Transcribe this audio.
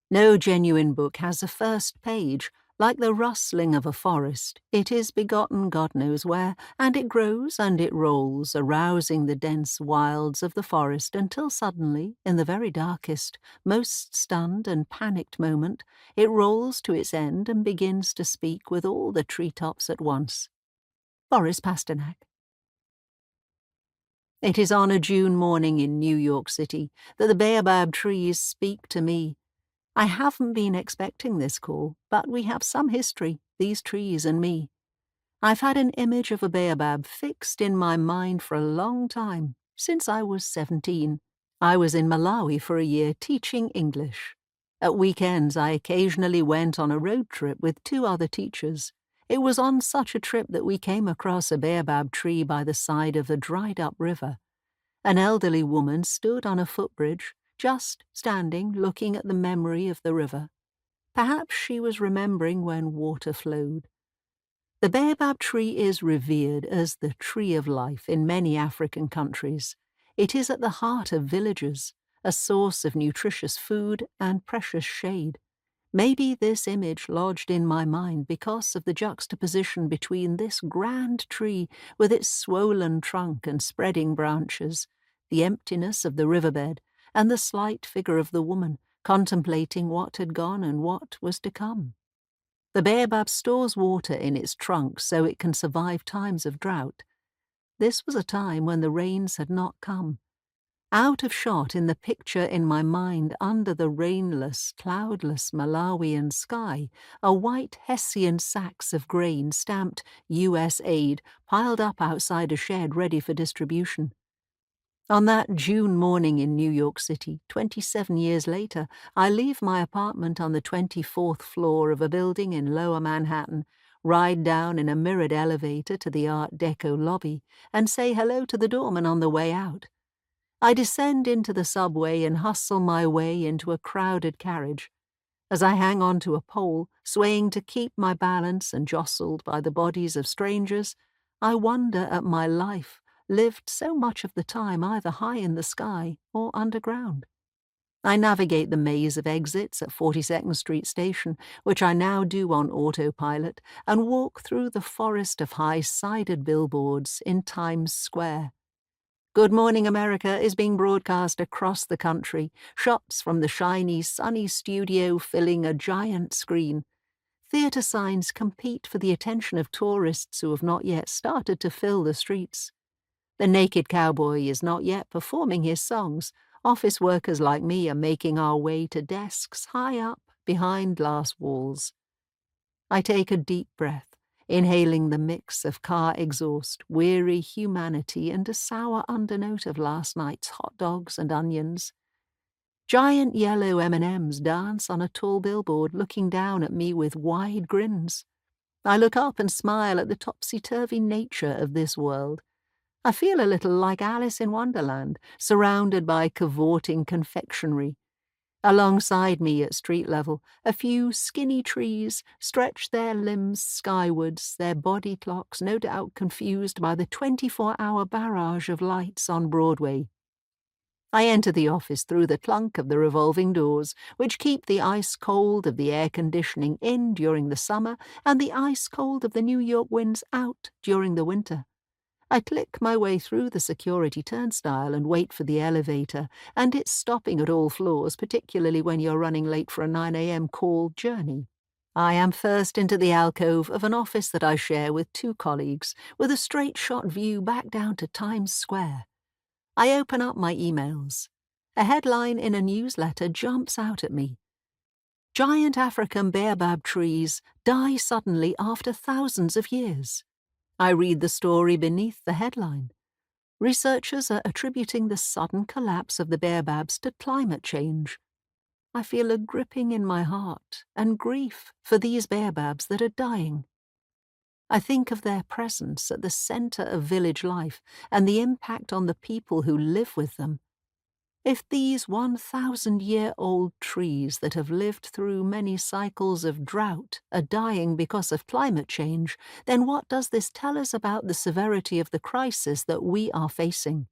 No genuine book has a first page. Like the rustling of a forest, it is begotten God knows where, and it grows and it rolls, arousing the dense wilds of the forest until suddenly, in the very darkest, most stunned and panicked moment, it rolls to its end and begins to speak with all the treetops at once. Boris Pasternak. It is on a June morning in New York City that the baobab trees speak to me. I haven't been expecting this call, but we have some history, these trees and me. I've had an image of a baobab fixed in my mind for a long time, since I was 17. I was in Malawi for a year teaching English. At weekends, I occasionally went on a road trip with 2 other teachers. It was on such a trip that we came across a baobab tree by the side of a dried-up river. An elderly woman stood on a footbridge, just standing, looking at the memory of the river. Perhaps she was remembering when water flowed. The baobab tree is revered as the tree of life in many African countries. It is at the heart of villages, a source of nutritious food and precious shade. Maybe this image lodged in my mind because of the juxtaposition between this grand tree with its swollen trunk and spreading branches, the emptiness of the riverbed, and the slight figure of the woman, contemplating what had gone and what was to come. The baobab stores water in its trunk so it can survive times of drought. This was a time when the rains had not come. Out of shot in the picture in my mind under the rainless, cloudless Malawian sky, are white Hessian sacks of grain stamped U.S. aid piled up outside a shed ready for distribution. On that June morning in New York City, 27 years later, I leave my apartment on the 24th floor of a building in Lower Manhattan, ride down in a mirrored elevator to the Art Deco lobby, and say hello to the doorman on the way out. I descend into the subway and hustle my way into a crowded carriage. As I hang on to a pole, swaying to keep my balance and jostled by the bodies of strangers, I wonder at my life, lived so much of the time either high in the sky or underground. I navigate the maze of exits at 42nd Street Station, which I now do on autopilot, and walk through the forest of high-sided billboards in Times Square. Good Morning America is being broadcast across the country, shots from the shiny, sunny studio filling a giant screen. Theatre signs compete for the attention of tourists who have not yet started to fill the streets. The naked cowboy is not yet performing his songs. Office workers like me are making our way to desks high up behind glass walls. I take a deep breath, inhaling the mix of car exhaust, weary humanity, and a sour undernote of last night's hot dogs and onions. Giant yellow M&Ms dance on a tall billboard, looking down at me with wide grins. I look up and smile at the topsy-turvy nature of this world. I feel a little like Alice in Wonderland, surrounded by cavorting confectionery. Alongside me at street level, a few skinny trees stretch their limbs skywards, their body clocks no doubt confused by the 24-hour barrage of lights on Broadway. I enter the office through the clunk of the revolving doors, which keep the ice cold of the air conditioning in during the summer and the ice cold of the New York winds out during the winter. I click my way through the security turnstile and wait for the elevator, and it's stopping at all floors, particularly when you're running late for a 9 a.m. call journey. I am first into the alcove of an office that I share with 2 colleagues, with a straight-shot view back down to Times Square. I open up my emails. A headline in a newsletter jumps out at me. Giant African baobab trees die suddenly after thousands of years. I read the story beneath the headline. Researchers are attributing the sudden collapse of the baobabs to climate change. I feel a gripping in my heart and grief for these baobabs that are dying. I think of their presence at the center of village life and the impact on the people who live with them. If these 1,000-year-old trees that have lived through many cycles of drought are dying because of climate change, then what does this tell us about the severity of the crisis that we are facing?